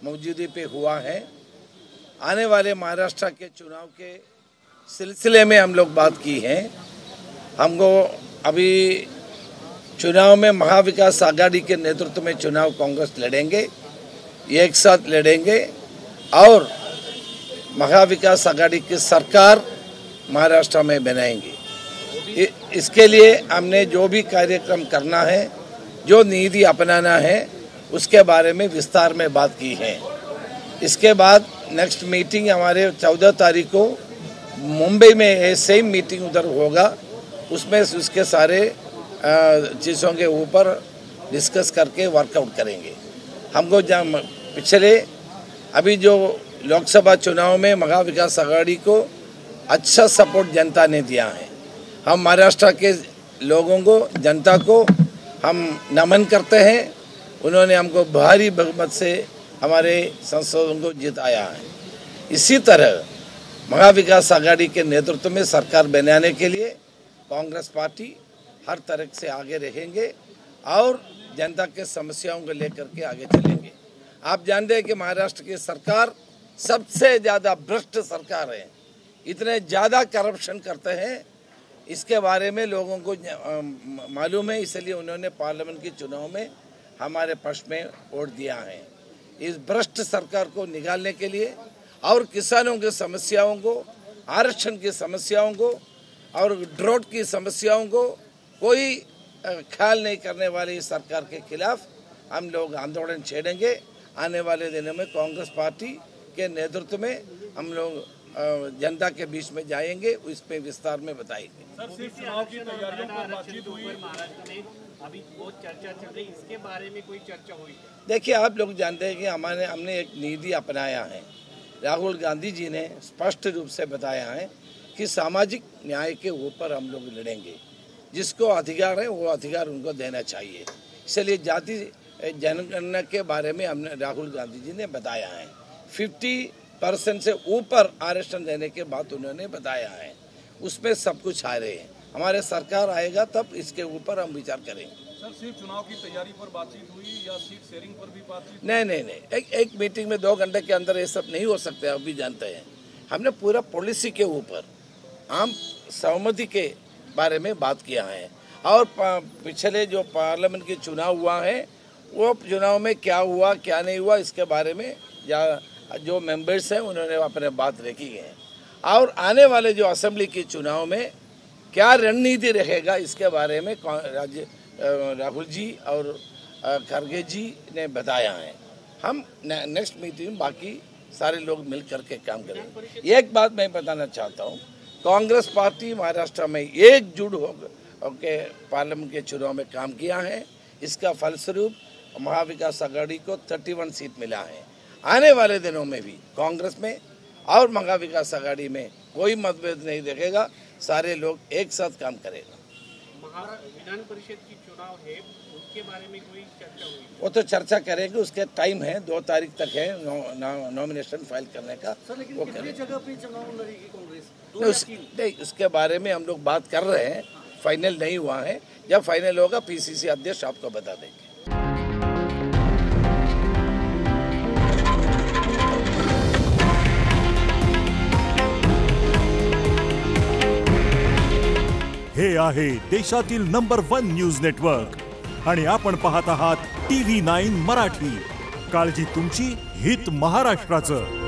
मौजूदगी पे हुआ है। आने वाले महाराष्ट्र के चुनाव के सिलसिले में हम लोग बात की है। हमको अभी चुनाव में महाविकास आघाड़ी के नेतृत्व में चुनाव कांग्रेस लड़ेंगे, एक साथ लड़ेंगे और महाविकास आघाड़ी की सरकार महाराष्ट्र में बनाएंगे। इसके लिए हमने जो भी कार्यक्रम करना है, जो नीति अपनाना है, उसके बारे में विस्तार में बात की है। इसके बाद नेक्स्ट मीटिंग हमारे 14 तारीख को मुंबई में सेम मीटिंग उधर होगा। उसमें उसके सारे चीज़ों के ऊपर डिस्कस करके वर्कआउट करेंगे। हमको पिछले अभी जो लोकसभा चुनाव में महाविकास आघाड़ी को अच्छा सपोर्ट जनता ने दिया है। हम महाराष्ट्र के लोगों को, जनता को हम नमन करते हैं। उन्होंने हमको भारी बहुमत से हमारे सांसदों को जिताया है। इसी तरह महाविकास आघाड़ी के नेतृत्व में सरकार बनाने के लिए कांग्रेस पार्टी हर तरह से आगे रहेंगे और जनता के समस्याओं को लेकर के आगे चलेंगे। आप जानते हैं कि महाराष्ट्र की सरकार सबसे ज़्यादा भ्रष्ट सरकार है। इतने ज़्यादा करप्शन करते हैं, इसके बारे में लोगों को मालूम है। इसलिए उन्होंने पार्लियामेंट के चुनाव में हमारे पक्ष में वोट दिया है। इस भ्रष्ट सरकार को निकालने के लिए और किसानों की समस्याओं को, आरक्षण की समस्याओं को और ड्रॉट की समस्याओं को कोई ख्याल नहीं करने वाली इस सरकार के खिलाफ हम लोग आंदोलन छेड़ेंगे। आने वाले दिनों में कांग्रेस पार्टी के नेतृत्व में हम लोग जनता के बीच में जाएंगे, इस पे विस्तार में बताएंगे। सर, सिर्फ चुनाव की तैयारियों पर बातचीत हुई, महाराष्ट्र में अभी बहुत चर्चा चल रही, इसके बारे में कोई चर्चा हुई? देखिए, आप लोग जानते हैं कि हमने एक नीति अपनाया है। राहुल गांधी जी ने स्पष्ट रूप से बताया है कि सामाजिक न्याय के ऊपर हम लोग लड़ेंगे। जिसको अधिकार है वो अधिकार उनको देना चाहिए। इसलिए जाति जनगणना के बारे में हमने राहुल गांधी जी ने बताया है। 50% से ऊपर आरक्षण देने के बाद उन्होंने बताया है। उसमें सब कुछ आ रहे हैं। हमारे सरकार आएगा तब इसके ऊपर हम विचार करेंगे। सर, सिर्फ चुनाव की तैयारी पर बातचीत हुई या सीट शेयरिंग पर भी बातचीत? नहीं। एक मीटिंग में 2 घंटे के अंदर ये सब नहीं हो सकते, आप भी जानते हैं। हमने पूरा पॉलिसी के ऊपर आम सहमति के बारे में बात किया है और पिछले जो पार्लियामेंट के चुनाव हुआ है वो चुनाव में क्या हुआ क्या नहीं हुआ इसके बारे में जो मेंबर्स हैं उन्होंने अपने बात रखी है। और आने वाले जो असेंबली के चुनाव में क्या रणनीति रहेगा इसके बारे में राहुल जी और खड़गे जी ने बताया है। हम नेक्स्ट मीटिंग में बाकी सारे लोग मिल करके काम करेंगे। एक बात मैं बताना चाहता हूँ, कांग्रेस पार्टी महाराष्ट्र में एकजुट होकर पार्लियामेंट के चुनाव में काम किया है। इसका फलस्वरूप महाविकास आघाड़ी को 31 सीट मिला है। आने वाले दिनों में भी कांग्रेस में और महाविकास आघाड़ी में कोई मतभेद नहीं देखेगा, सारे लोग एक साथ काम करेगा। विधान परिषद की चुनाव है, उसके बारे में कोई चर्चा हुई? वो तो चर्चा करेंगे, उसके टाइम है, 2 तारीख तक है नॉमिनेशन फाइल करने का। वो कितनी जगह पे चुनाव लड़ेगी कांग्रेस? नहीं, उसके बारे में हम लोग बात कर रहे हैं, फाइनल नहीं हुआ है। जब फाइनल होगा पीसीसी अध्यक्ष आपको बता देंगे। हे आहे देशातील नंबर 1 न्यूज नेटवर्क आणि आपण पाहत आहात TV9 मराठी। काळजी तुमची, हित महाराष्ट्राचं।